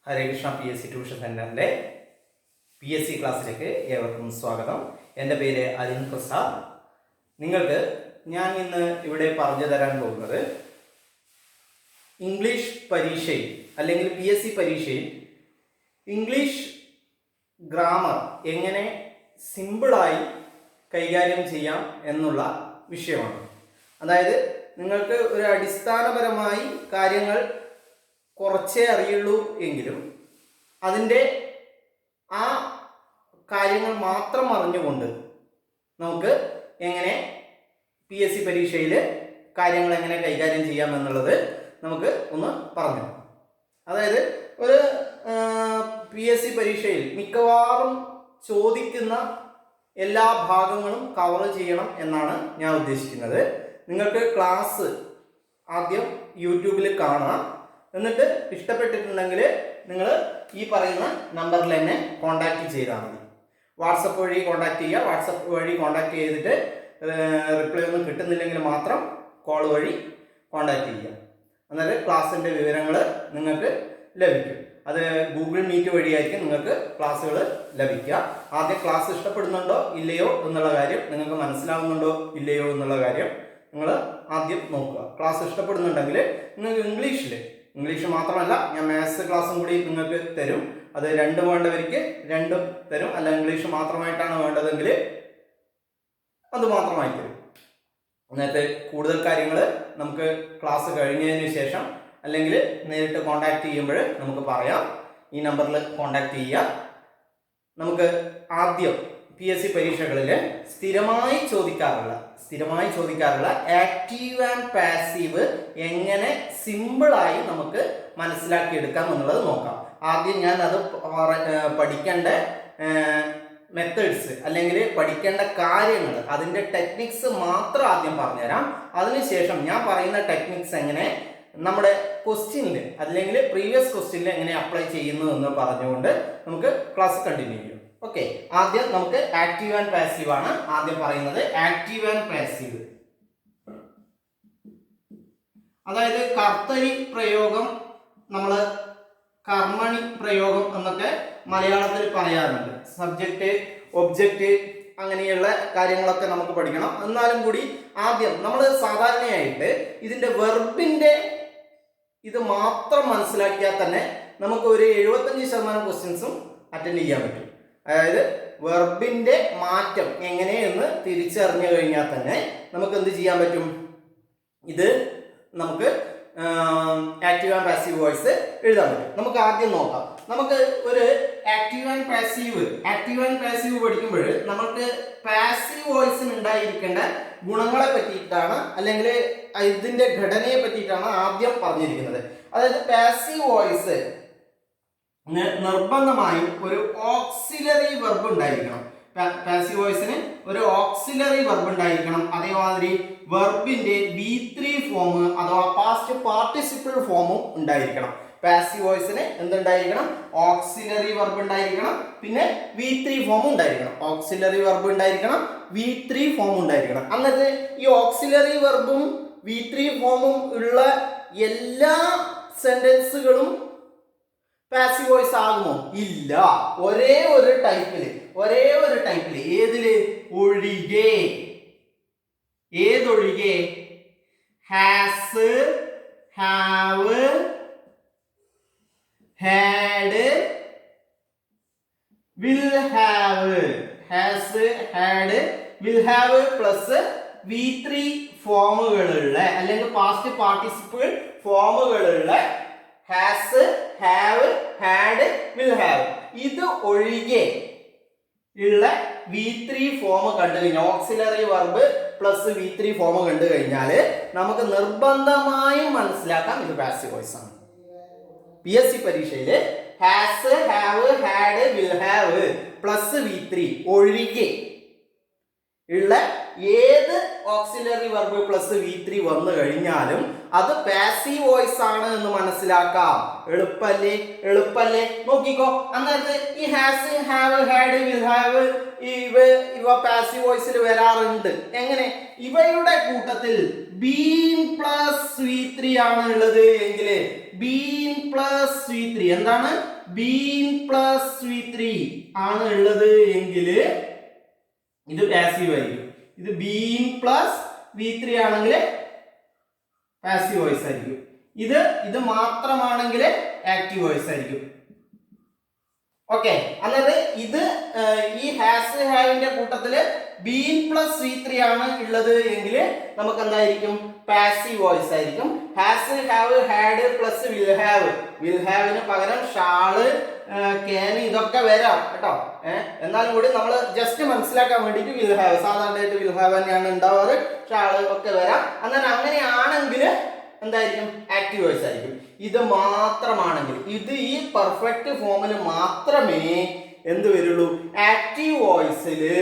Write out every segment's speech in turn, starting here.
Harekrushna PSC tuition സെന്ററിന്റെ PSC ക്ലാസ്സിലേക്ക് ഏവർക്കും സ്വാഗതം. എൻ്റെ പേര് അരുൺ പ്രസാദ്. നിങ്ങൾക്ക് ഞാൻ ഇന്ന് ഇവിടെ പറഞ്ഞു തരാൻ പോകുന്നത് ഇംഗ്ലീഷ് പരീക്ഷയിൽ അല്ലെങ്കിൽ PSC പരീക്ഷയിൽ ഇംഗ്ലീഷ് ഗ്രാമർ എങ്ങനെ സിമ്പിളായി കൈകാര്യം ചെയ്യാം എന്നുള്ള വിഷയമാണ്. അതായത് നിങ്ങൾക്ക് ഒരു അടിസ്ഥാനപരമായി കാര്യങ്ങൾ കുറച്ചേ അറിയുള്ളൂ എങ്കിലും അതിൻ്റെ ആ കാര്യങ്ങൾ മാത്രം അറിഞ്ഞുകൊണ്ട് നമുക്ക് എങ്ങനെ PSC പരീക്ഷയിൽ കാര്യങ്ങൾ എങ്ങനെ കൈകാര്യം ചെയ്യാം എന്നുള്ളത് നമുക്ക് ഒന്ന് പറഞ്ഞു. അതായത് ഒരു PSC പരീക്ഷയിൽ മിക്കവാറും ചോദിക്കുന്ന എല്ലാ ഭാഗങ്ങളും കവർ ചെയ്യണം എന്നാണ് ഞാൻ ഉദ്ദേശിക്കുന്നത്. നിങ്ങൾക്ക് ക്ലാസ് ആദ്യം യൂട്യൂബിൽ കാണാം. എന്നിട്ട് ഇഷ്ടപ്പെട്ടിട്ടുണ്ടെങ്കിൽ നിങ്ങൾ ഈ പറയുന്ന നമ്പറിൽ എന്നെ കോൺടാക്റ്റ് ചെയ്താൽ മതി. വാട്സപ്പ് വഴി കോൺടാക്ട് ചെയ്യുക. വാട്സപ്പ് വഴി കോൺടാക്ട് ചെയ്തിട്ട് റിപ്ലൈ ഒന്നും കിട്ടുന്നില്ലെങ്കിൽ മാത്രം കോൾ വഴി കോൺടാക്ട് ചെയ്യുക. എന്നാൽ ക്ലാസ്സിൻ്റെ വിവരങ്ങൾ നിങ്ങൾക്ക് ലഭിക്കും. അത് ഗൂഗിൾ മീറ്റ് വഴിയായിരിക്കും നിങ്ങൾക്ക് ക്ലാസ്സുകൾ ലഭിക്കുക. ആദ്യം ക്ലാസ് ഇഷ്ടപ്പെടുന്നുണ്ടോ ഇല്ലയോ എന്നുള്ള കാര്യം, നിങ്ങൾക്ക് മനസ്സിലാവുന്നുണ്ടോ ഇല്ലയോ എന്നുള്ള കാര്യം നിങ്ങൾ ആദ്യം നോക്കുക. ക്ലാസ് ഇഷ്ടപ്പെടുന്നുണ്ടെങ്കിൽ നിങ്ങൾക്ക് ഇംഗ്ലീഷ് മാത്രമല്ല, ഞാൻ മാത്സ് ക്ലാസ്സും കൂടി നിങ്ങൾക്ക് തരും. അത് രണ്ടും വേണ്ടവർക്ക് രണ്ടും തരും. അല്ല ഇംഗ്ലീഷ് മാത്രമായിട്ടാണ് വേണ്ടതെങ്കിൽ അത് മാത്രമായി തരും. എന്നിട്ട് കൂടുതൽ കാര്യങ്ങൾ നമുക്ക് ക്ലാസ് കഴിഞ്ഞതിന് ശേഷം അല്ലെങ്കിൽ നേരിട്ട് കോൺടാക്ട് ചെയ്യുമ്പോൾ നമുക്ക് പറയാം. ഈ നമ്പറിൽ കോൺടാക്ട് ചെയ്യുക. നമുക്ക് ആദ്യം PSC പരീക്ഷകളിൽ സ്ഥിരമായി ചോദിക്കാറുള്ള ആക്റ്റീവ് ആൻഡ് പാസീവ് എങ്ങനെ സിമ്പിളായി നമുക്ക് മനസ്സിലാക്കിയെടുക്കാം എന്നുള്ളത് നോക്കാം. ആദ്യം ഞാൻ അത് പഠിക്കേണ്ട മെത്തേഡ്സ് അല്ലെങ്കിൽ പഠിക്കേണ്ട കാര്യങ്ങൾ, അതിൻ്റെ ടെക്നിക്സ് മാത്രം ആദ്യം പറഞ്ഞുതരാം. അതിനുശേഷം ഞാൻ പറയുന്ന ടെക്നിക്സ് എങ്ങനെ നമ്മുടെ ക്വസ്റ്റ്യനിൽ അല്ലെങ്കിൽ പ്രീവിയസ് ക്വസ്റ്റ്യനിൽ എങ്ങനെ അപ്ലൈ ചെയ്യുന്നു എന്ന് പറഞ്ഞുകൊണ്ട് നമുക്ക് ക്ലാസ് കണ്ടിന്യൂ ചെയ്യും. ഓക്കെ, ആദ്യം നമുക്ക് ആക്റ്റീവ് ആൻഡ് പാസീവ് ആണ് ആദ്യം പറയുന്നത്. ആക്റ്റീവ് ആൻഡ് പാസീവ് അതായത് കർത്തരി പ്രയോഗം, നമ്മൾ കർമ്മണി പ്രയോഗം എന്നൊക്കെ മലയാളത്തിൽ പറയാറുണ്ട്. സബ്ജക്റ്റ്, ഒബ്ജക്റ്റ് അങ്ങനെയുള്ള കാര്യങ്ങളൊക്കെ നമുക്ക് പഠിക്കണം. എന്നാലും കൂടി ആദ്യം നമ്മൾ സാധാരണയായിട്ട് ഇതിന്റെ വെർബിന്റെ ഇത് മാത്രം മനസ്സിലാക്കിയാൽ തന്നെ നമുക്ക് ഒരു 75% ക്വസ്റ്റ്യൻസും അറ്റൻഡ് ചെയ്യാൻ പറ്റും. അതായത് വെർബിന്റെ മാറ്റം എങ്ങനെയെന്ന് തിരിച്ചറിഞ്ഞു കഴിഞ്ഞാൽ തന്നെ നമുക്ക് എന്ത് ചെയ്യാൻ പറ്റും? ഇത് നമുക്ക് ആക്റ്റീവ് ആൻഡ് പാസീവ് വോയിസ് എഴുതാൻ പറ്റും. നമുക്ക് ആദ്യം നോക്കാം. നമുക്ക് ഒരു ആക്റ്റീവ് ആൻഡ് പാസീവ് പഠിക്കുമ്പോൾ നമുക്ക് പാസീവ് വോയിസിന് ഉണ്ടായിരിക്കേണ്ട ഗുണങ്ങളെ പറ്റിയിട്ടാണ് അല്ലെങ്കിൽ ഇതിന്റെ ഘടനയെ പറ്റിയിട്ടാണ് ആദ്യം പറഞ്ഞിരിക്കുന്നത്. അതായത് പാസീവ് വോയിസ് നിർബന്ധമായും ഒരു ഓക്സിലറി വെർബ് ഉണ്ടായിരിക്കണം. പാസീവ് വോയിസിന് ഒരു ഓക്സിലറി വെർബ് ഉണ്ടായിരിക്കണം. അതേമാതിരി വെർബിന്റെ V3 ഫോം അഥവാ പാസ്റ്റ് പാർട്ടിസിപ്പിൾ ഫോമും ഉണ്ടായിരിക്കണം. പാസീവ് വോയിസിന് എന്തുണ്ടായിരിക്കണം? ഓക്സിലറി വെർബ് ഉണ്ടായിരിക്കണം, പിന്നെ V3 ഫോം ഉണ്ടായിരിക്കണം. ഓക്സിലറി വെർബ് ഉണ്ടായിരിക്കണം, V3 ഫോം ഉണ്ടായിരിക്കണം. എന്നിട്ട് ഈ ഓക്സിലറി വെർബും V3 ഫോമും ഉള്ള എല്ലാ സെന്റൻസുകളും പാസീവ് വോയിസ് ആകുമോ? ഇല്ല. ഒരേ ഒരു ടൈപ്പില് ഏതില്? ഒഴികെ. ഏതൊഴികെ? Has, have, had, will have. Has, had, will have plus V3 ഫോമുകളുള്ള അല്ലെങ്കിൽ പാസ്റ്റ് പാർട്ടിസിപ്പിൾ ഫോമുകളുള്ള has, have, had, will have ഇത് ഒഴികെ ഉള്ള V3 ഫോം കണ്ടു കഴിഞ്ഞാൽ, auxiliary verb plus V3 form കണ്ടു കഴിഞ്ഞാൽ നമുക്ക് നിർബന്ധമായും മനസ്സിലാക്കാം ഇത് പാസീവ് വോയിസ് ആണ്. PSC പരീക്ഷയിൽ has, have, had, will have plus V3 ഒഴികെ ഉള്ള ഏത് ഓക്സിലറി വെർബ് പ്ലസ് V3 വന്നു കഴിഞ്ഞാലും അത് പാസീവ് വോയിസ് ആണ് എന്ന് മനസ്സിലാക്കാം. എളുപ്പല്ലേ? നോക്കിക്കോ. അന്നേരത്ത് ഈ has, have, had, will have ഇവ പാസീവ് വോയിസിൽ വരാറുണ്ട്. എങ്ങനെ? ഇവയുടെ കൂട്ടത്തിൽ ബീൻ പ്ലസ് V3 ആണ് ഉള്ളത് എങ്കിൽ ബീൻ പ്ലസ് V3 എന്താണ് ബീൻ പ്ലസ് V3 ആണ് ഉള്ളത് എങ്കിൽ ഇത് പാസീവ് ആയിരിക്കും. ഇത് ബീൻ പ്ലസ് V3 ആണെങ്കിൽ പാസീവ് വോയിസ് ആയിരിക്കും. ഇത് മാത്രമാണെങ്കിൽ ആക്റ്റീവ് വോയിസ് ആയിരിക്കും. ഓക്കെ, അതായത് ഇത് ഈ ഹാസ് ഹാവിന്റെ കൂട്ടത്തില് ബീൻ പ്ലസ് V3 ആണ് ഉള്ളത് എങ്കിൽ നമുക്ക് എന്തായിരിക്കും പാസീവ് വോയിസ് ആയിരിക്കും. Has have had plus will ഹാവിന് പകരം ഷാള് ക്യാൻ ഇതൊക്കെ വരാം കേട്ടോ. എന്നാലും കൂടി നമ്മൾ ജസ്റ്റ് മനസ്സിലാക്കാൻ വേണ്ടിയിട്ട് വിൽ ഹാവ് സാധാരണയായിട്ട് വിൽ ഹാവ് തന്നെയാണ് ഉണ്ടാവാറ്. ഷാള് ഒക്കെ വരാം. അന്നേരം അങ്ങനെയാണെങ്കിൽ എന്തായിരിക്കും ആക്റ്റീവ് വോയിസ് ആയിരിക്കും. ഇത് മാത്രമാണെങ്കിൽ ഇത് ഈ പെർഫെക്റ്റ് ഫോമിൽ മാത്രമേ എന്ത് വരുള്ളൂ ആക്റ്റീവ് വോയിസില്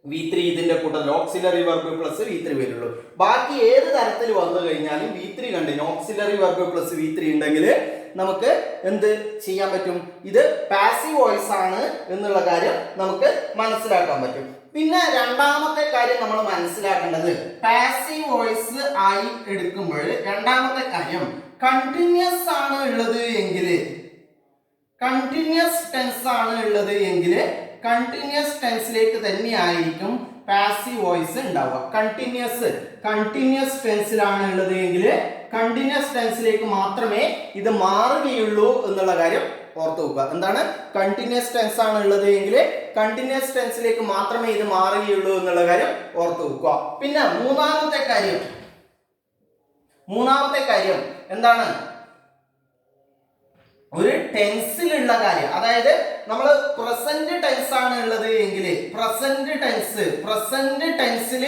V3 ഇതിന്റെ കൂട്ടത്തിൽ ഓക്സിലറി വെർബ് പ്ലസ് V3 വരുള്ളൂ. ബാക്കി ഏത് തരത്തിൽ വന്നു കഴിഞ്ഞാലും V3 continue auxiliary verb plus V3 ഉണ്ടെങ്കിൽ നമുക്ക് എന്ത് ചെയ്യാൻ പറ്റും ഇത് പാസീവ് വോയിസ് ആണ് എന്നുള്ള കാര്യം നമുക്ക് മനസ്സിലാക്കാൻ പറ്റും. പിന്നെ രണ്ടാമത്തെ കാര്യം നമ്മൾ മനസ്സിലാക്കേണ്ടത് പാസീവ് വോയിസ് ആയി എടുക്കുമ്പോൾ രണ്ടാമത്തെ കാര്യം കണ്ടിന്യൂസ് ആണ് ഉള്ളത് എങ്കിൽ കണ്ടിന്യൂസ് ടെൻസ് ആണ് ഉള്ളത് എങ്കിൽ കണ്ടിന്യൂസ് ടെൻസിലേക്ക് തന്നെ ആയിരിക്കും പാസീവ് വോയിസ് ഉണ്ടാവുക. കണ്ടിന്യൂസ് ടെൻസിലാണ് ഉള്ളത് എങ്കിൽ കണ്ടിന്യൂസ് ടെൻസിലേക്ക് മാത്രമേ ഇത് മാറുകയുള്ളൂ എന്നുള്ള കാര്യം ഓർത്തു വെക്കുക. എന്താണ് കണ്ടിന്യൂസ് ടെൻസ് ആണ് ഉള്ളത് എങ്കിൽ കണ്ടിന്യൂസ് ടെൻസിലേക്ക് മാത്രമേ ഇത് മാറുകയുള്ളൂ എന്നുള്ള കാര്യം ഓർത്തു വെക്കുക. പിന്നെ മൂന്നാമത്തെ കാര്യം എന്താണ് ഒരു ടെൻസിലുള്ള കാര്യം. അതായത് നമ്മൾ പ്രസന്റ് ടെൻസ് ആണ് ഉള്ളത് എങ്കിൽ പ്രസന്റ് ടെൻസിൽ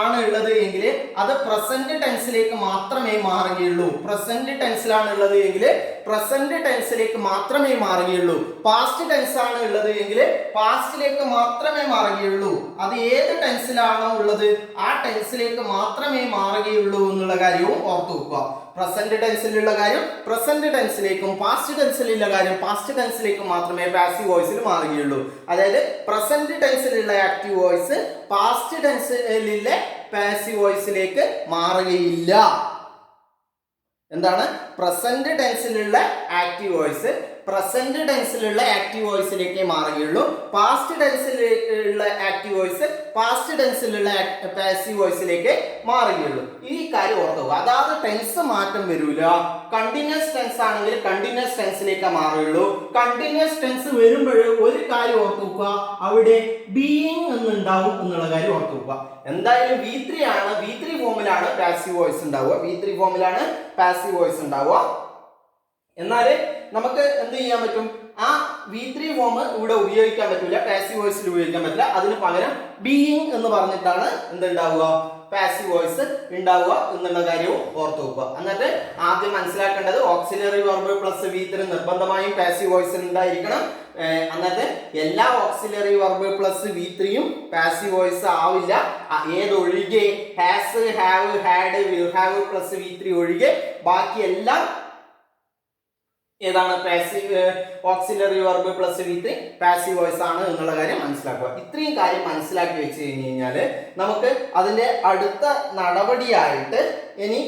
ആണ് ഉള്ളത് എങ്കിൽ അത് പ്രസന്റ് ടെൻസിലേക്ക് മാത്രമേ മാറുകയുള്ളൂ. പ്രസന്റ് ടെൻസിലാണ് ഉള്ളത് എങ്കിൽ പ്രസന്റ് ടെൻസിലേക്ക് മാത്രമേ മാറുകയുള്ളൂ. പാസ്റ്റ് ടെൻസ് ആണ് ഉള്ളത് എങ്കിൽ പാസ്റ്റിലേക്ക് മാത്രമേ മാറുകയുള്ളൂ. അത് ഏത് ടെൻസിലാണോ ഉള്ളത് ആ ടെൻസിലേക്ക് മാത്രമേ മാറുകയുള്ളൂ എന്നുള്ള കാര്യവും ഓർത്തു വെക്കുക. പ്രസന്റ് ടെൻസിലുള്ള കാര്യം പ്രസന്റ് ടെൻസിലേക്കും പാസ്റ്റ് ടെൻസിലുള്ള കാര്യം പാസ്റ്റ് ടെൻസിലേക്കും മാത്രമേ പാസീവ് വോയിസിൽ മാറുകയുള്ളൂ. അതായത് പ്രസന്റ് ടെൻസിലുള്ള ആക്റ്റീവ് വോയിസ് പാസ്റ്റ് ടെൻസിലെ പാസീവ് വോയിസിലേക്ക് മാറുകയില്ല. എന്താണ് പ്രസന്റ് ടെൻസിലുള്ള ആക്റ്റീവ് വോയിസ് പ്രസന്റ് ടെൻസിലുള്ള ആക്റ്റീവ് വോയിസിലേക്ക് മാറുകയുള്ളൂ. പാസ്റ്റ് ടെൻസിലുള്ള ആക്റ്റീവ് വോയിസ് പാസ്റ്റ് ടെൻസിലുള്ള പാസീവ് വോയിസിലേക്ക് മാറുകയുള്ളൂ. ഈ കാര്യം ഓർത്തുക. അതായത് ടെൻസ് മാറ്റം വരൂല. കണ്ടിന്യൂസ് ടെൻസ് ആണെങ്കിൽ കണ്ടിന്യൂസ് ടെൻസിലേക്ക് മാറുകയുള്ളൂ. കണ്ടിന്യൂസ് ടെൻസ് വരുമ്പോൾ ഒരു കാര്യം ഓർത്തുക, അവിടെ ബീയിങ് എന്നുണ്ടാവും എന്നുള്ള കാര്യം ഓർത്തുക. എന്തായാലും V3 ആണ്, V3 ഫോമിലാണ് പാസീവ് വോയിസ് ഉണ്ടാവുക. എന്നാൽ നമുക്ക് എന്ത് ചെയ്യാൻ പറ്റും ആ V3 ഫോം ഇവിടെ ഉപയോഗിക്കാൻ പറ്റില്ല, പാസീവ് വോയിസിൽ ഉപയോഗിക്കാൻ പറ്റില്ല. അതിന് പകരം ബീയിങ് എന്ന് പറഞ്ഞിട്ടാണ് എന്തുണ്ടാവുക പാസീവ് വോയിസ് ഉണ്ടാവുക എന്നുള്ള കാര്യവും ഓർത്തു വെക്കുക. എന്നിട്ട് ആദ്യം മനസ്സിലാക്കേണ്ടത് ഓക്സിലറി വെർബ് പ്ലസ് V3 നിർബന്ധമായും പാസീവ് വോയിസിൽ ഉണ്ടായിരിക്കണം. എന്നിട്ട് എല്ലാ ഓക്സിലറി വെർബ് പ്ലസ് V3യും പാസീവ് വോയിസ് ആവില്ല. ഏതൊഴികെ has have had will have plus V3 ഒഴികെ ബാക്കി എല്ലാം ഏതാണ് passive auxiliary verb plus V3 passive voice ആണ് എന്നുള്ള കാര്യം മനസ്സിലാക്കുക. ഇത്രയും കാര്യം മനസ്സിലാക്കി വെച്ച് കഴിഞ്ഞാൽ നമുക്ക് അതിന്റെ അടുത്ത നടപടിയായിട്ട് ഇനി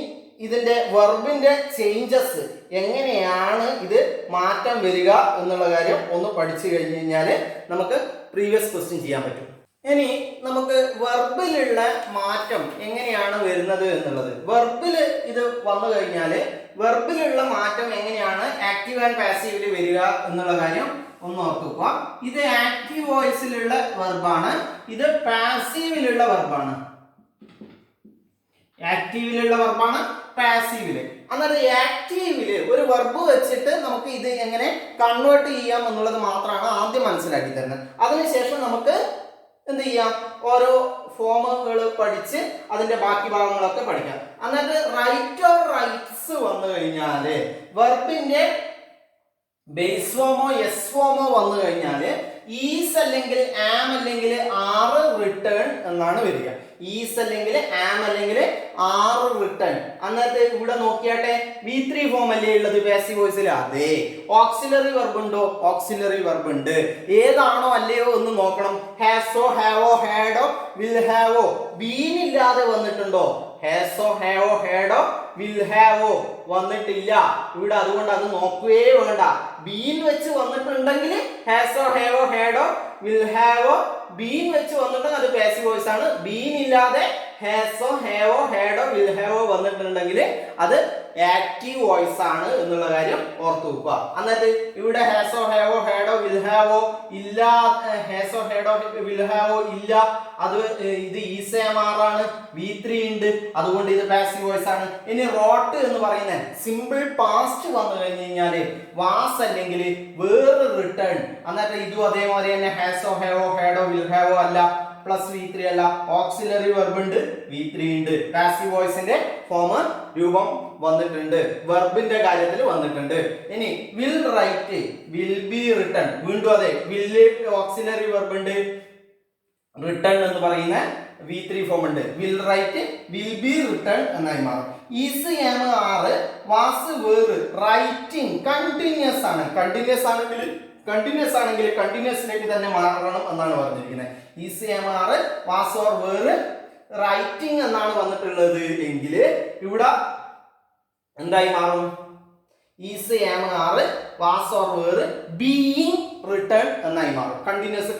ഇതിന്റെ വെർബിന്റെ ചേഞ്ചസ് എങ്ങനെയാണ് ഇത് മാറ്റം വരിക എന്നുള്ള കാര്യം ഒന്ന് പഠിച്ചു കഴിഞ്ഞു കഴിഞ്ഞാൽ നമുക്ക് പ്രീവിയസ് ക്വസ്റ്റ്യൻ ചെയ്യാൻ പറ്റും. ഇനി നമുക്ക് വെർബിലുള്ള മാറ്റം എങ്ങനെയാണ് വരുന്നത് എന്നുള്ളത്. വെർബിൽ ഇത് വന്നു കഴിഞ്ഞാൽ വെർബിലുള്ള മാറ്റം എങ്ങനെയാണ് ആക്റ്റീവ് ആൻഡ് പാസീവിൽ വരിക എന്നുള്ള കാര്യം ഒന്ന് ഓർക്കുക. ഇത് ആക്റ്റീവ് വോയിസിലുള്ള വെർബാണ്, ഇത് പാസീവിലുള്ള വെർബാണ്. ആക്റ്റീവിലുള്ള വെർബാണ്, പാസീവില്. അന്നേരം ആക്റ്റീവില് ഒരു വെർബ് വെച്ചിട്ട് നമുക്ക് ഇത് എങ്ങനെ കൺവേർട്ട് ചെയ്യാം എന്നുള്ളത് മാത്രമാണ് ആദ്യം മനസ്സിലാക്കി തരുന്നത്. അതിനുശേഷം നമുക്ക് എന്ത് ചെയ്യാം ഓരോ ഫോമുകൾ പഠിച്ച് അതിന്റെ ബാക്കി ഭാഗങ്ങളൊക്കെ പഠിക്കാം. എന്നിട്ട് റൈറ്റ് ഓർ റൈറ്റ്സ് വന്നു കഴിഞ്ഞാല് വെർബിന്റെ ബേസ് ഫോമോ എസ് ഫോമോ വന്നു കഴിഞ്ഞാല് ഈസ് അല്ലെങ്കിൽ ആം അല്ലെങ്കിൽ ആറ് റിട്ടേൺ എന്നാണ് വരിക. ഈസ് അല്ലെങ്കിൽ ആം അല്ലെങ്കിൽ ആറ് റിട്ടേൺ. അന്നത്തെ ഇവിടെ നോക്കിയാട്ടെ V3 ഫോം അല്ലേ ഉള്ളത് പാസീവ് വോയിസിൽ. അതെ. ഓക്സിലറി വെർബ് ഉണ്ടോ? ഓക്സിലറി വെർബ് ഉണ്ട്. ഏതാണോ അല്ലയോ എന്ന് നോക്കണം. ഹാസോ ഹാവോ ഹാഡോ വിൽ ഹാവോ ബീൻ ഇല്ലാതെ വന്നിട്ടുണ്ടോ? ഹാസോ ഹാവോ ഹാഡോ വിൽ ഹാവോ വന്നിട്ടില്ല ഇവിടെ, അതുകൊണ്ട് അത് നോക്കുകയേ വേണ്ട. ബീൻ വെച്ച് വന്നിട്ടുണ്ടെങ്കിൽ ഹാസോ ഹാവോ ഹാഡോ വിൽ ഹാവോ ബീൻ വെച്ച് വന്നിട്ടുണ്ടെങ്കിൽ അത് പാസീവ് വോയിസ് ആണ്. ബീൻ ഇല്ലാതെ ഹാസോ ഹാവോ ഹാഡോ വിൽ ഹാവോ വന്നിട്ടുണ്ടെങ്കിൽ അത് ആക്റ്റീവ് വോയിസ് ആണ് എന്നുള്ള കാര്യം ഓർത്തു വെക്കുക. എന്നിട്ട് ഇവിടെ ഹാസോ ഹാവോ ഹാഡോ വിൽ ഹാവോ ഇല്ല, ഹാസോ ഹാഡോ വിൽ ഹാവോ ഇല്ല, അത് ഇത് ECMR ആണ്, V3 ഉണ്ട്, അതുകൊണ്ട് ഇത് പാസീവ് വോയിസ് ആണ്. ഇനി റോട്ട് എന്ന് പറയുന്ന സിമ്പിൾ പാസ്റ്റ് വന്നു കഴിഞ്ഞു കഴിഞ്ഞാല് വാസ് അല്ലെങ്കിൽ വേറെ റിട്ടേൺ, എന്നിട്ട് ഇതും അതേമാതിരി തന്നെ ഹാസോ ഹാവോ ഹാഡോ വിൽ ഹാവോ അല്ല, പ്ലസ് V3 അല്ല, ഓക്സിലറി വെർബ് ഉണ്ട്, V3 ഉണ്ട്. പാസീവ് വോയിസിന്റെ ഫോം രൂപം വന്നിട്ടുണ്ട്, വെർബിന്റെ കാര്യത്തിൽ വന്നിട്ടുണ്ട്. ഇനി will write, will be return, വീണ്ടും അതെ, വില്ല് ഓക്സിലറി വെർബ് ഉണ്ട്, റിട്ടേൺ എന്ന് പറയുന്ന V3 ഫോം ഉണ്ട്. Will write will be written എന്നായി മാറും. ECMR was were writing continuous ആണ്. കണ്ടിന്യൂസ് ആണെങ്കിൽ കണ്ടിന്യൂസിലേക്ക് തന്നെ മാറണം എന്നാണ് പറഞ്ഞിരിക്കുന്നത്. ECMR was or were writing എന്നാണ് വന്നിട്ടുള്ളത് എങ്കിൽ ഇവിടെ എന്തായി മാറും? ECMR was or were being written എന്നായി മാറും. കണ്ടിന്യൂസ്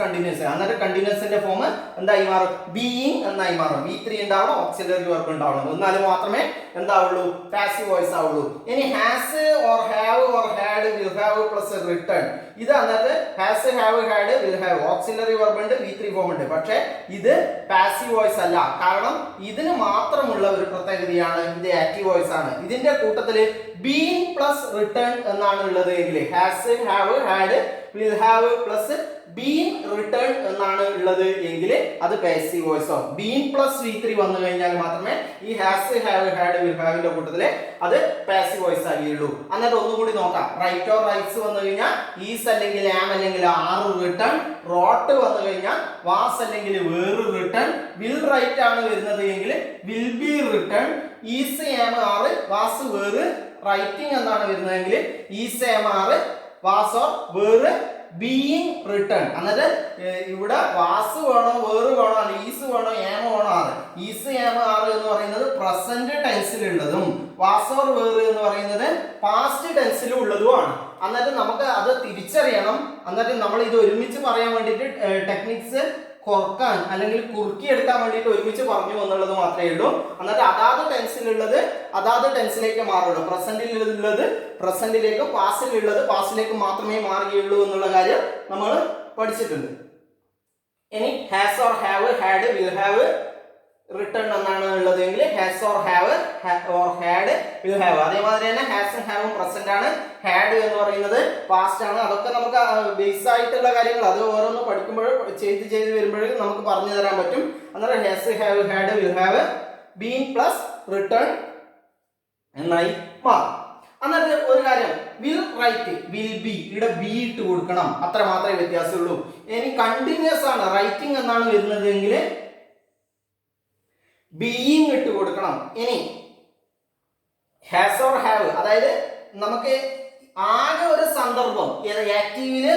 അന്നേരം കണ്ടിന്യൂസിന്റെ ഫോം എന്തായി മാറും? ബീയിങ് എന്നായി മാറും. V3 ഉണ്ടാവണം, ഓക്സിലറി വെർബ് ഉണ്ടാവണം, എന്നാലും മാത്രമേ എന്താവുള്ളൂ? പാസീവ് വോയിസ് ആവുള്ളൂ. ഇനി has or have or had will have plus return, ഇത് അന്നത്തെ has have had will have auxiliary verb ഉണ്ട്, V3 ഫോം ഉണ്ട്, പക്ഷെ ഇത് പാസീവ് വോയിസ് അല്ല. കാരണം ഇതിന് മാത്രമുള്ള ഒരു പ്രത്യേകതയാണ്, ഇത് ആക്റ്റീവ് വോയിസ് ആണ്. ഇതിന്റെ കൂട്ടത്തില് ബീൻ പ്ലസ് റിട്ടേൺ എന്നാണ് ഉള്ളത് എങ്കിൽ has have had will have plus been return എന്നാണ് ഉള്ളത് എങ്കിൽ അത് പാസീവ് വോയിസ് ആവും. ബീൻ പ്ലസ് V3 വന്നു കഴിഞ്ഞാൽ മാത്രമേ ഈ ഹാസ് ഹാവ് ഹാഡ് വിൽ ഹാവിന്റെ കൂട്ടത്തില് അത് പാസീവ് വോയിസ് ആവുകയുള്ളൂ. എന്നിട്ട് ഒന്നുകൂടി നോക്കാം. റൈറ്റ് ഓർ റൈറ്റ്സ് വന്നു കഴിഞ്ഞാൽ ഈസ് അല്ലെങ്കിൽ ആം അല്ലെങ്കിൽ ആർ റിട്ടേൺ, റോട്ട് വന്നു കഴിഞ്ഞാൽ വാസ് അല്ലെങ്കിൽ വേർ റിട്ടേൺ, വിൽ റൈറ്റ് ആണ് വരുന്നത് എങ്കിൽ will be written, ECMR was were writing എന്നാണ് വരുന്നതെങ്കിൽ ECMR was or were being written. എന്നിട്ട് ഇവിടെ വാസ് വേണോ വേറ് വേണോ അല്ല ഈസ് വേണോ ഏമ വേണോ ആറ്. ECMR എന്ന് പറയുന്നത് പ്രസന്റ് ടെൻസിലുള്ളതും വാസ് ഓർ വേറ് എന്ന് പറയുന്നത് പാസ്റ്റ് ടെൻസിലും ഉള്ളതുമാണ്. എന്നിട്ട് നമുക്ക് അത് തിരിച്ചറിയണം. എന്നിട്ട് നമ്മൾ ഇത് ഒരുമിച്ച് പറയാൻ വേണ്ടിയിട്ട് ടെക്നിക്സ് കുറക്കാൻ അല്ലെങ്കിൽ കുറുക്കിയെടുക്കാൻ വേണ്ടിയിട്ട് ഒരുമിച്ച് പറഞ്ഞു എന്നുള്ളത് മാത്രമേ ഉള്ളൂ. എന്നിട്ട് അതാത് ടെൻസിലുള്ളത് അതാത് ടെൻസിലേക്ക് മാറുള്ളൂ. പ്രസന്റിലുള്ളത് പ്രസന്റിലേക്കും പാസ്റ്റിലുള്ളത് പാസ്റ്റിലേക്ക് മാത്രമേ മാറുകയുള്ളൂ എന്നുള്ള കാര്യം നമ്മൾ പഠിച്ചിട്ടുണ്ട്. ഇനി has or have had will have return എന്നാണ് ഉള്ളതെങ്കിൽ has or have or had will have. അതേമാതിരി തന്നെ ഹാസും ഹാവും പ്രസന്റ് ആണ്, ഹാഡ് എന്ന് പറയുന്നത് പാസ്റ്റ് ആണ്. അതൊക്കെ നമുക്ക് ബേസ് ആയിട്ടുള്ള കാര്യങ്ങൾ അത് ഓരോന്ന് പഠിക്കുമ്പോൾ ചെയ്ത് വരുമ്പോഴേ നമുക്ക് പറഞ്ഞു തരാൻ പറ്റും. അന്നേരം has have had will have been plus return എന്നായി മാറും. എന്നിട്ട് ഒരു കാര്യം, വിൽ റൈറ്റ് വിൽ ബി, ഇവിടെ ബി ഇട്ട് കൊടുക്കണം, അത്ര മാത്രമേ വ്യത്യാസമുള്ളൂ. ഇനി കണ്ടിന്യൂസ് ആണ്, റൈറ്റിംഗ് എന്നാണ് വരുന്നതെങ്കിൽ ബീയിങ് ഇട്ട് കൊടുക്കണം. ഇനി ഹാസ് ഓർ ഹാവ്, അതായത് നമുക്ക് ആകെ ഒരു സന്ദർഭം ആക്റ്റീവില്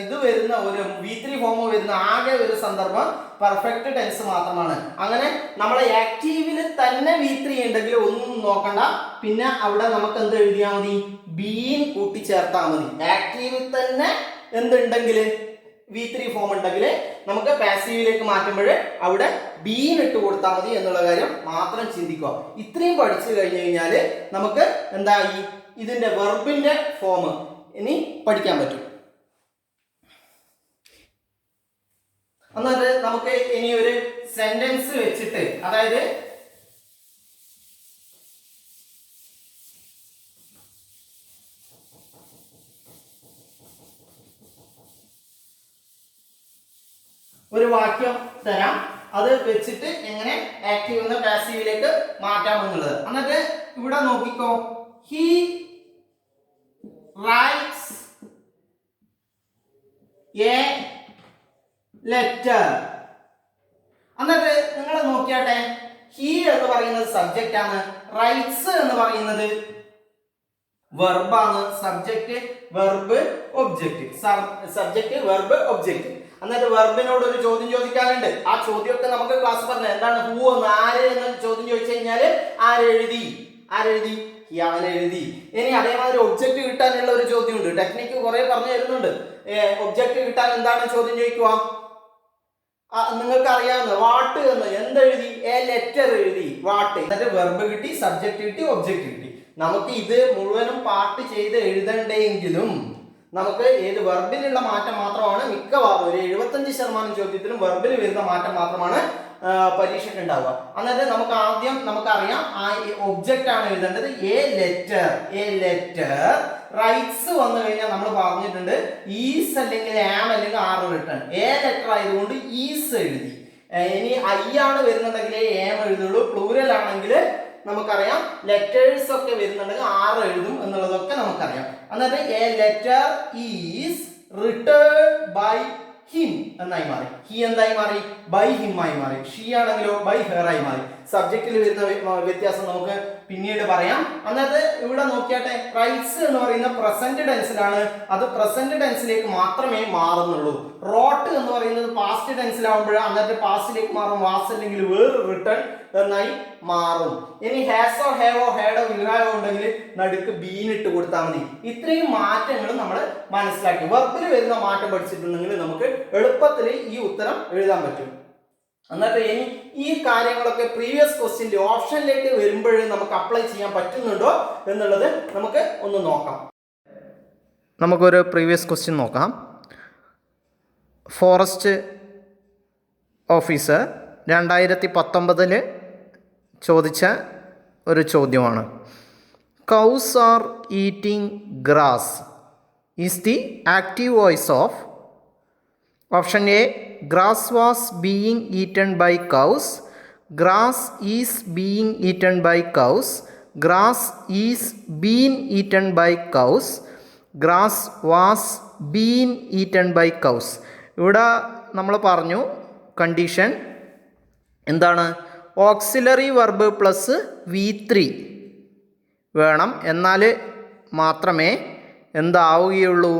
ഇത് വരുന്ന ഒരു V3 ഫോം വരുന്ന ആകെ ഒരു സന്ദർഭം പെർഫെക്റ്റ് ടെൻസ് മാത്രമാണ്. അങ്ങനെ നമ്മളെ ആക്റ്റീവില് തന്നെ V3 ഉണ്ടെങ്കിൽ ഒന്നും നോക്കണ്ട, പിന്നെ അവിടെ നമുക്ക് എന്ത് എഴുതിയാൽ മതി? ബീൻ കൂട്ടിച്ചേർത്താൽ മതി. ആക്റ്റീവിൽ തന്നെ എന്തുണ്ടെങ്കിൽ V3 ഫോം ഉണ്ടെങ്കിൽ നമുക്ക് പാസീവിലേക്ക് മാറ്റുമ്പോൾ അവിടെ ബീൻ ഇട്ട് കൊടുത്താൽ മതി എന്നുള്ള കാര്യം മാത്രം ചിന്തിക്കുക. ഇത്രയും പഠിച്ചു കഴിഞ്ഞു കഴിഞ്ഞാൽ നമുക്ക് എന്തായി? ഇതിന്റെ വെർബിന്റെ ഫോം ഇനി പഠിക്കാൻ പറ്റും. എന്നിട്ട് നമുക്ക് ഇനി ഒരു സെന്റൻസ് വെച്ചിട്ട്, അതായത് ഒരു വാക്യം തരാം, അത് വെച്ചിട്ട് എങ്ങനെ ആക്റ്റീവ് നിന്ന് പാസീവിലേക്ക് മാറ്റാം എന്നുള്ളത്. എന്നിട്ട് ഇവിടെ നോക്കിക്കോ, ഹി റൈറ്റ്സ് എ ലെറ്റർ. എന്നിട്ട് നിങ്ങൾ നോക്കിയാട്ടെ, ഹി എന്ന് പറയുന്നത് സബ്ജക്റ്റ് ആണ്, റൈറ്റ്സ് എന്ന് പറയുന്നത് വെർബാണ്. Subject verb object, subject verb object. എന്നിട്ട് വെർബിനോട് ഒരു ചോദ്യം ചോദിക്കാറുണ്ട്. ആ ചോദ്യമൊക്കെ നമുക്ക് ക്ലാസ് പറഞ്ഞത് എന്താണ്? ഹൂ എന്ന്, ആര് എന്ന് ചോദ്യം ചോദിച്ചു കഴിഞ്ഞാൽ ആരെഴുതി? ഹി അവൻ എഴുതി. ഇനി അതേമാതിരി ഒബ്ജക്റ്റ് കിട്ടാനുള്ള ഒരു ചോദ്യമുണ്ട്. ടെക്നിക്ക് കുറെ പറഞ്ഞു തരുന്നുണ്ട്. ഒബ്ജക്റ്റ് കിട്ടാൻ എന്താണ് ചോദ്യം ചോദിക്കുക? നിങ്ങൾക്ക് അറിയാവുന്ന വാട്ട് എന്ന് എന്തെഴുതി? എ ലെറ്റർ എഴുതി വാട്ട്. എന്നിട്ട് വെർബ് കിട്ടി, സബ്ജക്റ്റ് കിട്ടി, ഒബ്ജക്റ്റ് കിട്ടി. നമുക്ക് ഇത് മുഴുവനും പാർട്ട് ചെയ്ത് എഴുതണ്ടെങ്കിലും നമുക്ക് ഏത് വെർബിലുള്ള മാറ്റം മാത്രമാണ് മിക്കവാറും ഒരു 75% ചോദ്യത്തിലും വെർബിൽ വരുന്ന മാറ്റം മാത്രമാണ് പരീക്ഷയ്ക്ക് ഉണ്ടാവുക. എന്നിട്ട് നമുക്ക് ആദ്യം നമുക്കറിയാം ആ ഒബ്ജക്റ്റ് ആണ് എഴുതേണ്ടത്. എ ലെറ്റർ റൈറ്റ്സ് വന്നു കഴിഞ്ഞാൽ നമ്മൾ പറഞ്ഞിട്ടുണ്ട് ഈസ് അല്ലെങ്കിൽ ആം അല്ലെങ്കിൽ ആർ റിട്ടേൺ. എ ലെറ്റർ ആയതുകൊണ്ട് ഈസ് എഴുതി. ഇനി ഐ ആണ് വരുന്നുണ്ടെങ്കിൽ ആം എഴുതുള്ളൂ. പ്ലൂരൽ ആണെങ്കിൽ നമുക്കറിയാം ലെറ്റേഴ്സ് ഒക്കെ വരുന്നുണ്ടെങ്കിൽ ആർ എഴുതും എന്നുള്ളതൊക്കെ നമുക്കറിയാം. എന്നിട്ട് a letter is written by him എന്നായി മാറി. ഹി എന്തായി മാറി? ബൈ ഹിം ആയി മാറി. ഷീ ആണെങ്കിലോ ബൈ ഹെർ ആയി മാറി. സബ്ജക്റ്റിൽ വരുന്ന വ്യത്യാസം നമുക്ക് പിന്നീട് പറയാം. അന്നത്തെ ഇവിടെ നോക്കിയാട്ടെ, റൈറ്റ്സ് എന്ന് പറയുന്ന പ്രസന്റ് ടെൻസിലാണ്. അത് പ്രസന്റ് ടെൻസിലേക്ക് മാത്രമേ മാറുന്നുള്ളൂ. റോട്ട് എന്ന് പറയുന്നത് പാസ്റ്റ് ടെൻസിലാവുമ്പോൾ അന്നത്തെ പാസ്റ്റിലേക്ക് മാറും. വാസ് അല്ലെങ്കിൽ വേർ റിട്ടേൺ എന്നായി മാറും. ഇനി ഹാസോ ഹാവോ ഹേഡോ വിൽഹാവോ ഉണ്ടെങ്കിൽ നടുക്ക് ബീൻ ഇട്ട് കൊടുത്താൽ മതി. ഇത്രയും മാറ്റങ്ങൾ നമ്മൾ മനസ്സിലാക്കി. വെർബിൽ വരുന്ന മാറ്റം പഠിച്ചിട്ടുണ്ടെങ്കിൽ നമുക്ക് എളുപ്പത്തിൽ ഈ ഉത്തരം എഴുതാൻ പറ്റും. എന്നിട്ട് ഇനി ഈ കാര്യങ്ങളൊക്കെ പ്രീവിയസ് ക്വസ്റ്റ്യൻ്റെ ഓപ്ഷനിലേക്ക് വരുമ്പോൾ നമുക്ക് അപ്ലൈ ചെയ്യാൻ പറ്റുന്നുണ്ടോ എന്നുള്ളത് നമുക്ക് ഒന്ന് നോക്കാം. നമുക്കൊരു പ്രീവിയസ് ക്വസ്റ്റ്യൻ നോക്കാം. ഫോറസ്റ്റ് ഓഫീസർ 2019 ചോദിച്ച ഒരു ചോദ്യമാണ്. Cows R eating grass is the active voice of option A grass was being eaten by cows, grass is being eaten by cows, grass is being eaten by cows, grass was being eaten by cows. ഇവിടെ നമ്മൾ പറഞ്ഞു condition എന്താണ്? Auxiliary verb plus V3 വേണം, എന്നാൽ മാത്രമേ എന്താവുകയുള്ളൂ?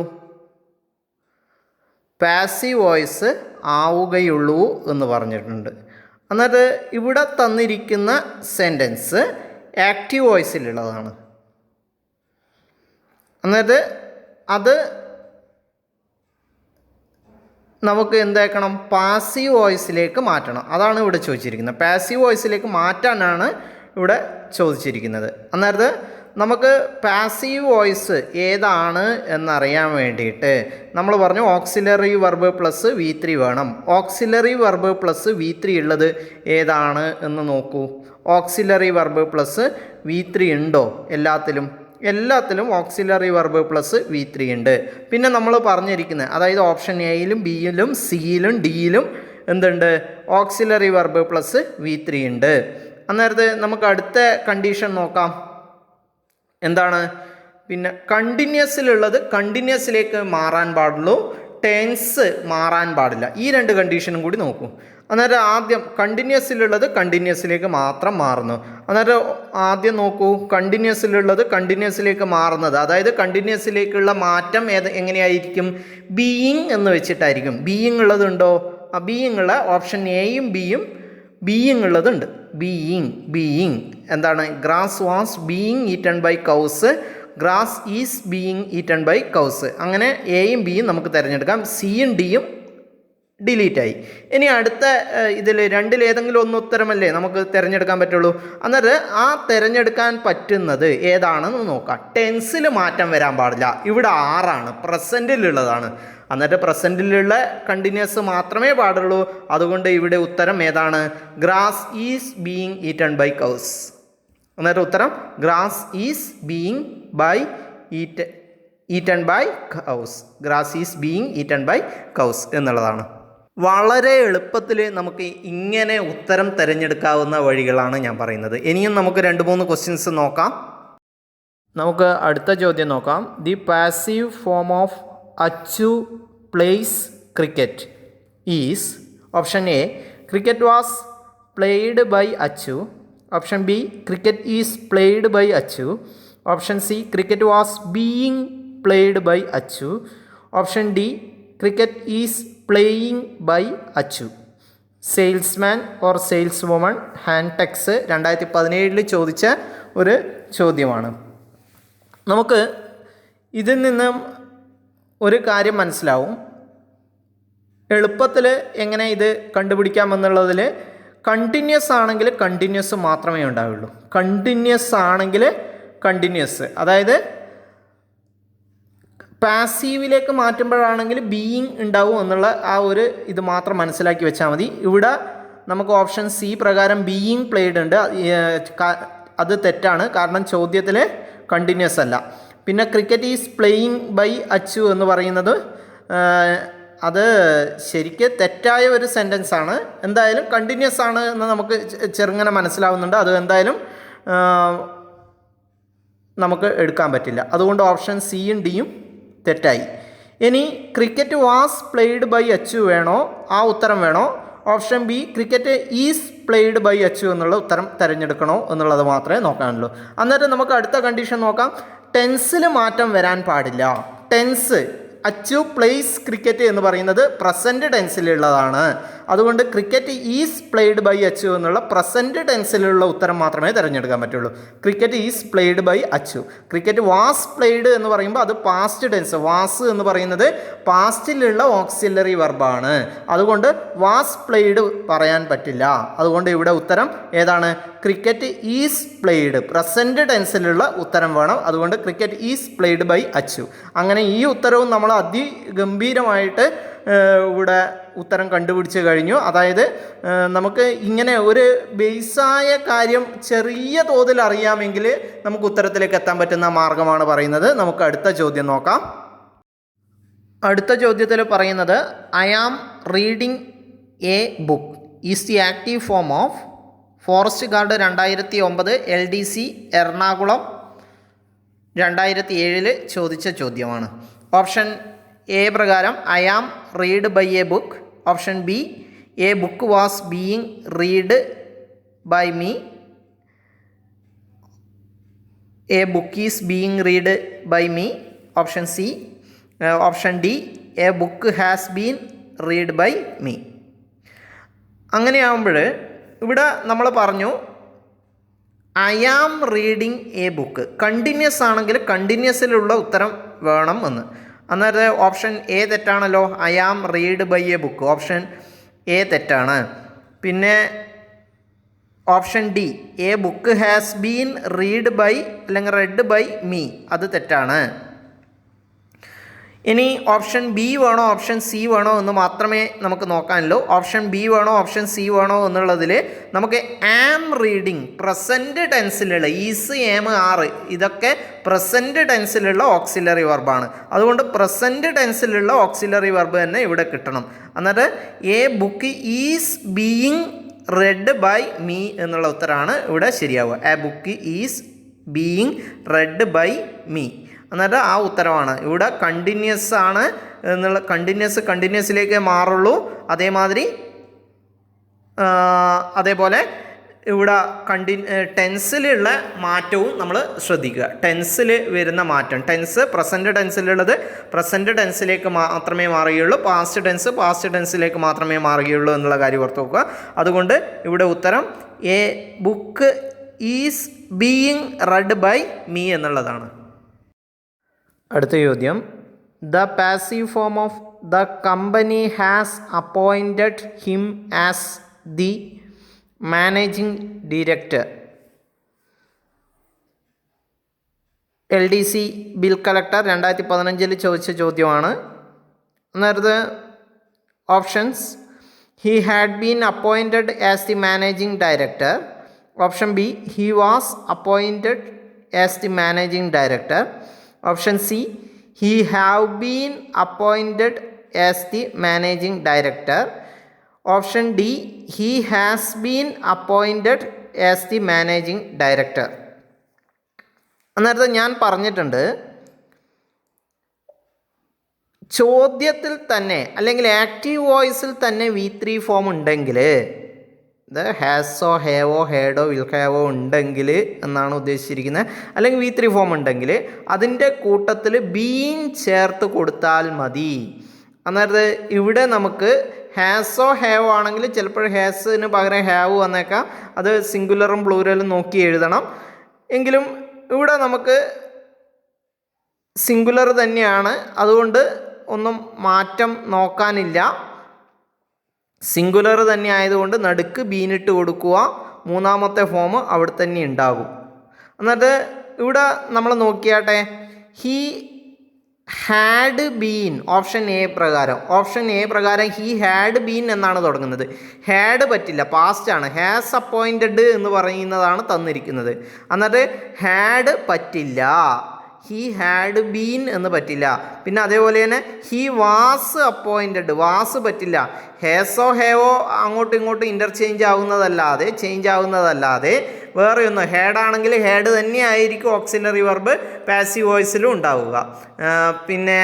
Passive voice ആവുകയുള്ളൂ എന്ന് പറഞ്ഞിട്ടുണ്ട്. എന്നിട്ട് ഇവിടെ തന്നിരിക്കുന്ന സെൻറ്റൻസ് ആക്റ്റീവ് വോയിസിലുള്ളതാണ്. എന്നിട്ട് അത് നമുക്ക് എന്താക്കണം? പാസീവ് വോയിസിലേക്ക് മാറ്റണം. അതാണ് ഇവിടെ ചോദിച്ചിരിക്കുന്നത്. പാസീവ് വോയിസിലേക്ക് മാറ്റാനാണ് ഇവിടെ ചോദിച്ചിരിക്കുന്നത്. അന്നേരത്ത് നമുക്ക് പാസീവ് വോയിസ് ഏതാണ് എന്നറിയാൻ വേണ്ടിയിട്ട് നമ്മൾ പറഞ്ഞു ഓക്സിലറി വെർബ് പ്ലസ് V3 വേണം. ഓക്സിലറി വെർബ് പ്ലസ് V3 ഉള്ളത് ഏതാണ് എന്ന് നോക്കൂ. ഓക്സിലറി വെർബ് പ്ലസ് V3 ഉണ്ടോ? എല്ലാത്തിലും ഓക്സിലറി വെർബ് പ്ലസ് V3 ഉണ്ട്. പിന്നെ നമ്മൾ പറഞ്ഞിരിക്കുന്നത് അതായത് ഓപ്ഷൻ എയിലും ബിയിലും സിയിലും ഡിയിലും എന്തുണ്ട്? ഓക്സിലറി വെർബ് പ്ലസ് V3 ഉണ്ട്. അന്നേരത്ത് നമുക്ക് അടുത്ത കണ്ടീഷൻ നോക്കാം. എന്താണ്? പിന്നെ കണ്ടിന്യൂസിലുള്ളത് കണ്ടിന്യൂസിലേക്ക് മാറാൻ പാടുള്ളൂ, ടെൻസ് മാറാൻ പാടില്ല. ഈ രണ്ട് കണ്ടീഷനും കൂടി നോക്കൂ. അന്നേരം ആദ്യം കണ്ടിന്യൂസിലുള്ളത് കണ്ടിന്യൂസിലേക്ക് മാത്രം മാറുന്നു. അന്നേരം ആദ്യം നോക്കൂ, കണ്ടിന്യൂസിലുള്ളത് കണ്ടിന്യൂസിലേക്ക് മാറുന്നത്, അതായത് കണ്ടിന്യൂസിലേക്കുള്ള മാറ്റം എങ്ങനെയായിരിക്കും? ബീയിങ് എന്ന് വെച്ചിട്ടായിരിക്കും. ബീയിങ് ഉള്ളതുണ്ടോ? ആ ബീയിങ് ഉള്ള ഓപ്ഷൻ എയും ബിയും ബീയിങ് ഉള്ളതുണ്ട്. ബീയിങ് എന്താണ്? Grass was being eaten by cows, grass is being eaten by cows. അങ്ങനെ എയും ബിയും നമുക്ക് തിരഞ്ഞെടുക്കാം. സിയും ഡിയും ഡിലീറ്റായി. ഇനി അടുത്ത ഇതിൽ രണ്ടിലേതെങ്കിലും ഒന്ന് ഉത്തരമല്ലേ നമുക്ക് തിരഞ്ഞെടുക്കാൻ പറ്റുള്ളൂ. അന്നേരം ആ തിരഞ്ഞെടുക്കാൻ പറ്റുന്നത് ഏതാണെന്ന് നോക്കാം. ടെൻസിൽ മാറ്റം വരാൻ പാടില്ല. ഇവിടെ 6 പ്രസൻറ്റിലുള്ളതാണ്. എന്നിട്ട് പ്രസൻറ്റിലുള്ള കണ്ടിന്യൂസ് മാത്രമേ പാടുള്ളൂ. അതുകൊണ്ട് ഇവിടെ ഉത്തരം ഏതാണ്? Grass is being eaten by cows. എന്നിട്ട് ഉത്തരം grass is being eaten by cows. Grass is being eaten by cows എന്നുള്ളതാണ്. വളരെ എളുപ്പത്തിൽ നമുക്ക് ഇങ്ങനെ ഉത്തരം തിരഞ്ഞെടുക്കാവുന്ന വഴികളാണ് ഞാൻ പറയുന്നത്. ഇനിയും നമുക്ക് 2-3 ക്വസ്റ്റ്യൻസ് നോക്കാം. നമുക്ക് അടുത്ത ചോദ്യം നോക്കാം. The passive form of Achu plays cricket is option A cricket was played by Achu, option B cricket is played by Achu, option C cricket was being played by Achu, option D cricket is playing by Achu. Salesman or saleswoman Hantex 2017 ചോദിച്ച ഒരു ചോദ്യമാണ്. നമുക്ക് ഇതിൽ നിന്നും ഒരു കാര്യം മനസ്സിലാവും. എളുപ്പത്തിൽ എങ്ങനെ ഇത് കണ്ടുപിടിക്കാമെന്നുള്ളതിൽ കണ്ടിന്യൂസ് ആണെങ്കിൽ കണ്ടിന്യൂസ് മാത്രമേ ഉണ്ടാവുള്ളൂ. കണ്ടിന്യൂസ് ആണെങ്കിൽ കണ്ടിന്യൂസ്, അതായത് പാസീവിലേക്ക് മാറ്റുമ്പോഴാണെങ്കിൽ ബീയിങ് ഉണ്ടാവും എന്നുള്ള ആ ഒരു ഇത് മാത്രം മനസ്സിലാക്കി വെച്ചാൽ മതി. ഇവിടെ നമുക്ക് ഓപ്ഷൻ സി പ്രകാരം ബീയിങ് പ്ലേഡ് ഉണ്ട്, അത് തെറ്റാണ്. കാരണം ചോദ്യത്തിൽ കണ്ടിന്യൂസ് അല്ല. പിന്നെ cricket is playing by Achu എന്ന് പറയുന്നത് അത് ശരിക്ക് തെറ്റായ ഒരു സെൻറ്റൻസ് ആണ്. എന്തായാലും കണ്ടിന്യൂസ് ആണ് എന്ന് നമുക്ക് ചെറുങ്ങനെ മനസ്സിലാവുന്നുണ്ട്. അത് എന്തായാലും നമുക്ക് എടുക്കാൻ പറ്റില്ല. അതുകൊണ്ട് ഓപ്ഷൻ സിയും ഡിയും തെറ്റായി. ഇനി cricket was played by Achu വേണോ, ആ ഉത്തരം വേണോ? Option B cricket is played by Achu എന്നുള്ള ഉത്തരം തിരഞ്ഞെടുക്കണോ എന്നുള്ളത് മാത്രമേ നോക്കാനുള്ളൂ. അന്നേരം നമുക്ക് അടുത്ത കണ്ടീഷൻ നോക്കാം. ടെൻസിൽ മാറ്റം വരാൻ പാടില്ല. ടെൻസ് അച്ചു പ്ലേസ് ക്രിക്കറ്റ് എന്ന് പറയുന്നത് പ്രസൻറ്റ് ടെൻസിലുള്ളതാണ്. അതുകൊണ്ട് cricket is played by Achu എന്നുള്ള പ്രസൻറ്റ് ടെൻസിലുള്ള ഉത്തരം മാത്രമേ തിരഞ്ഞെടുക്കാൻ പറ്റുള്ളൂ. Cricket is played by Achu. Cricket was played എന്ന് പറയുമ്പോൾ അത് പാസ്റ്റ് ടെൻസ്. വാസ് എന്ന് പറയുന്നത് പാസ്റ്റിലുള്ള ഓക്സിലറി വെർബാണ്. അതുകൊണ്ട് വാസ് പ്ലേഡ് പറയാൻ പറ്റില്ല. അതുകൊണ്ട് ഇവിടെ ഉത്തരം ഏതാണ്? ക്രിക്കറ്റ് ഈസ് പ്ലേഡ്, പ്രസൻറ്റ് ടെൻസിലുള്ള ഉത്തരം വേണം. അതുകൊണ്ട് cricket is played by Achu. അങ്ങനെ ഈ ഉത്തരവും നമ്മൾ അതിഗംഭീരമായിട്ട് ഇവിടെ ഉത്തരം കണ്ടുപിടിച്ച് കഴിഞ്ഞു. അതായത് നമുക്ക് ഇങ്ങനെ ഒരു ബേസായ കാര്യം ചെറിയ തോതിൽ അറിയാമെങ്കിൽ നമുക്ക് ഉത്തരത്തിലേക്ക് എത്താൻ പറ്റുന്ന മാർഗമാണ് പറയുന്നത്. നമുക്ക് അടുത്ത ചോദ്യം നോക്കാം. അടുത്ത ചോദ്യത്തിൽ പറയുന്നത് I am reading a book is the active form of forest guard 2009 LDC Ernakulam 2007 ചോദിച്ച ചോദ്യമാണ്. ഓപ്ഷൻ എ പ്രകാരം I am read by a book. Option B a book was being read by me. A book is being read by me. Option C option D a book has been read by me. അങ്ങനെയാകുമ്പോൾ ഇവിടെ നമ്മൾ പറഞ്ഞു I am reading a book. Continuous ആണെങ്കിൽ കണ്ടിന്യൂസിലുള്ള ഉത്തരം വേണം എന്ന്. അന്നേരം option A തെറ്റാണല്ലോ. I am read by a book, option A തെറ്റാണ്. പിന്നെ option D a book has been read by അല്ലെങ്കിൽ റെഡ് ബൈ മീ, അത് തെറ്റാണ്. ഇനി ഓപ്ഷൻ ബി വേണോ ഓപ്ഷൻ സി വേണോ എന്ന് മാത്രമേ നമുക്ക് നോക്കാനുള്ളൂ. ഓപ്ഷൻ ബി വേണോ ഓപ്ഷൻ സി വേണോ എന്നുള്ളതിൽ നമുക്ക് ആം റീഡിങ് പ്രസൻറ്റ് ടെൻസിലുള്ള ഈസ് ആം ആറ് ഇതൊക്കെ പ്രസൻറ്റ് ടെൻസിലുള്ള ഓക്സിലറി വെർബാണ്. അതുകൊണ്ട് പ്രസൻറ്റ് ടെൻസിലുള്ള ഓക്സിലറി വെർബ് തന്നെ ഇവിടെ കിട്ടണം. എന്നിട്ട് a book is being read by me എന്നുള്ള ഉത്തരമാണ് ഇവിടെ ശരിയാവുക. A book is being read by me എന്നിട്ട് ആ ഉത്തരവാണ് ഇവിടെ. കണ്ടിന്യൂസ് ആണ് എന്നുള്ള കണ്ടിന്യൂസിലേക്ക് മാറുള്ളൂ. അതേപോലെ ഇവിടെ ടെൻസിലുള്ള മാറ്റവും നമ്മൾ ശ്രദ്ധിക്കുക. ടെൻസിൽ വരുന്ന മാറ്റം, ടെൻസ് പ്രസൻറ്റ് ടെൻസിലുള്ളത് പ്രസൻറ്റ് ടെൻസിലേക്ക് മാത്രമേ മാറുകയുള്ളൂ. പാസ്റ്റ് ടെൻസിലേക്ക് മാത്രമേ മാറുകയുള്ളൂ എന്നുള്ള കാര്യം ഓർത്ത് നോക്കുക. അതുകൊണ്ട് ഇവിടെ ഉത്തരം a book is being read by me എന്നുള്ളതാണ്. അടുത്ത ചോദ്യം the passive form of the company has appointed him as the managing director. LDC bill collector 2015 ചോദിച്ച ചോദ്യമാണ്. അന്നേരത്ത് options he had been appointed as the managing director. Option B he was appointed as the managing director. Option C he have been appointed as the managing director. Option D he has been appointed as the managing director. അന്നേരത്തെ ഞാൻ പറഞ്ഞിട്ടുണ്ട് ചോദ്യത്തിൽ തന്നെ അല്ലെങ്കിൽ active വോയിസിൽ തന്നെ V3 form ഉണ്ടെങ്കിൽ ഇത് ഹാസോ ഹേവോ ഹേഡോ will ഹാവോ ഉണ്ടെങ്കിൽ എന്നാണ് ഉദ്ദേശിച്ചിരിക്കുന്നത്. അല്ലെങ്കിൽ V3 ഫോം ഉണ്ടെങ്കിൽ അതിൻ്റെ കൂട്ടത്തിൽ ബീൻ ചേർത്ത് കൊടുത്താൽ മതി. അന്നേരത്ത് ഇവിടെ നമുക്ക് ഹാസോ ഹാവോ ആണെങ്കിൽ ചിലപ്പോൾ ഹാസിന് പകരം ഹാവ് വന്നേക്കാം. അത് സിംഗുലറും പ്ലൂരലും നോക്കി എഴുതണം. എങ്കിലും ഇവിടെ നമുക്ക് സിംഗുലർ തന്നെയാണ്, അതുകൊണ്ട് ഒന്നും മാറ്റം നോക്കാനില്ല. സിംഗുലർ തന്നെ ആയതുകൊണ്ട് നടുക്ക് ബീനിട്ട് കൊടുക്കുക. മൂന്നാമത്തെ ഫോം അവിടെ തന്നെ ഉണ്ടാകും. എന്നിട്ട് ഇവിടെ നമ്മൾ നോക്കിയാട്ടെ, he had been option A പ്രകാരം ഹി ഹാഡ് ബീൻ എന്നാണ് തുടങ്ങുന്നത്. ഹാഡ് പറ്റില്ല, പാസ്റ്റാണ്. ഹാസ് അപ്പോയിൻറ്റഡ് എന്ന് പറയുന്നതാണ് തന്നിരിക്കുന്നത്. എന്നിട്ട് ഹാഡ് പറ്റില്ല, ഹി ഹാഡ് ബീൻ എന്ന് പറ്റില്ല. പിന്നെ അതേപോലെ തന്നെ ഹി വാസ് അപ്പോയിൻറ്റഡ്, വാസ് പറ്റില്ല. ഹേസോ ഹേവോ അങ്ങോട്ടും ഇങ്ങോട്ടും ഇൻ്റർചേഞ്ച് ആവുന്നതല്ലാതെ വേറെ ഒന്നും. ഹാഡാണെങ്കിൽ ഹാഡ് തന്നെ ആയിരിക്കും ഓക്സിലറി വെർബ് പാസീവ് വോയിസിലും ഉണ്ടാവുക. പിന്നെ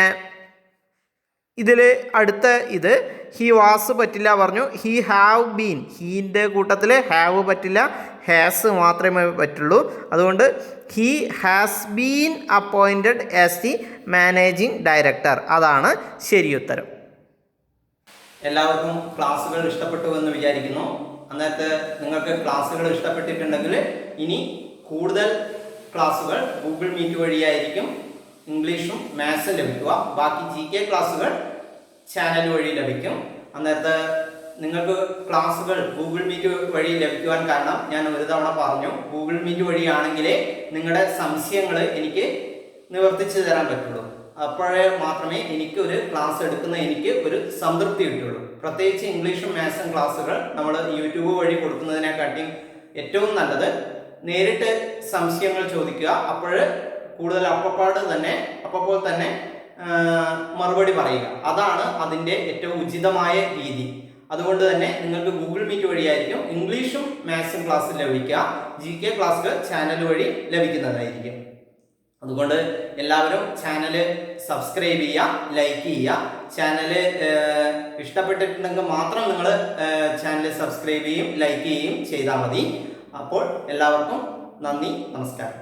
ഇതിൽ അടുത്ത ഇത് ഹി വാസ് പറ്റില്ല പറഞ്ഞു. ഹി ഹാവ് ബീൻ, ഹീൻ്റെ കൂട്ടത്തിൽ ഹാവ് പറ്റില്ല, ഹാസ് മാത്രമേ പറ്റുള്ളൂ. അതുകൊണ്ട് he has been appointed as the managing director, അതാണ് ശരിയുത്തരം. എല്ലാവർക്കും ക്ലാസ്സുകൾ ഇഷ്ടപ്പെട്ടു എന്ന് വിചാരിക്കുന്നു. അന്നേരത്തെ നിങ്ങൾക്ക് ക്ലാസ്സുകൾ ഇഷ്ടപ്പെട്ടിട്ടുണ്ടെങ്കിൽ ഇനി കൂടുതൽ ക്ലാസ്സുകൾ ഗൂഗിൾ മീറ്റ് വഴിയായിരിക്കും ഇംഗ്ലീഷും മാത്സും ലഭിക്കുക. ബാക്കി GK ക്ലാസ്സുകൾ ചാനൽ വഴി ലഭിക്കും. അന്നേരത്തെ നിങ്ങൾക്ക് ക്ലാസ്സുകൾ ഗൂഗിൾ മീറ്റ് വഴി ലഭിക്കുവാൻ കാരണം ഞാൻ ഒരു തവണ പറഞ്ഞു, ഗൂഗിൾ മീറ്റ് വഴിയാണെങ്കിലേ നിങ്ങളുടെ സംശയങ്ങൾ എനിക്ക് നിവർത്തിച്ചു തരാൻ പറ്റുള്ളൂ. അപ്പോഴേ മാത്രമേ എനിക്ക് ഒരു ക്ലാസ് എടുക്കുന്ന എനിക്ക് ഒരു സംതൃപ്തി കിട്ടുള്ളൂ. പ്രത്യേകിച്ച് ഇംഗ്ലീഷും മാത്സും ക്ലാസ്സുകൾ നമ്മൾ യൂട്യൂബ് വഴി കൊടുക്കുന്നതിനെക്കാട്ടിയും ഏറ്റവും നല്ലത് നേരിട്ട് സംശയങ്ങൾ ചോദിക്കുക. അപ്പോൾ കൂടുതൽ അപ്പോൾ തന്നെ മറുപടി പറയുക. അതാണ് അതിൻ്റെ ഏറ്റവും ഉചിതമായ രീതി. അതുകൊണ്ട് തന്നെ നിങ്ങൾക്ക് ഗൂഗിൾ മീറ്റ് വഴിയായിരിക്കും ഇംഗ്ലീഷും മാത്സും ക്ലാസ് ലഭിക്കുക. GK ക്ലാസ്സുകൾ ചാനൽ വഴി ലഭിക്കുന്നതായിരിക്കും. അതുകൊണ്ട് എല്ലാവരും ചാനൽ സബ്സ്ക്രൈബ് ചെയ്യുക, ലൈക്ക് ചെയ്യുക. ചാനൽ ഇഷ്ടപ്പെട്ടിട്ടുണ്ടെങ്കിൽ മാത്രം നിങ്ങൾ ചാനൽ സബ്സ്ക്രൈബ് ചെയ്യും, ലൈക്ക് ചെയ്യും ചെയ്താൽ മതി. അപ്പോൾ എല്ലാവർക്കും നന്ദി, നമസ്കാരം.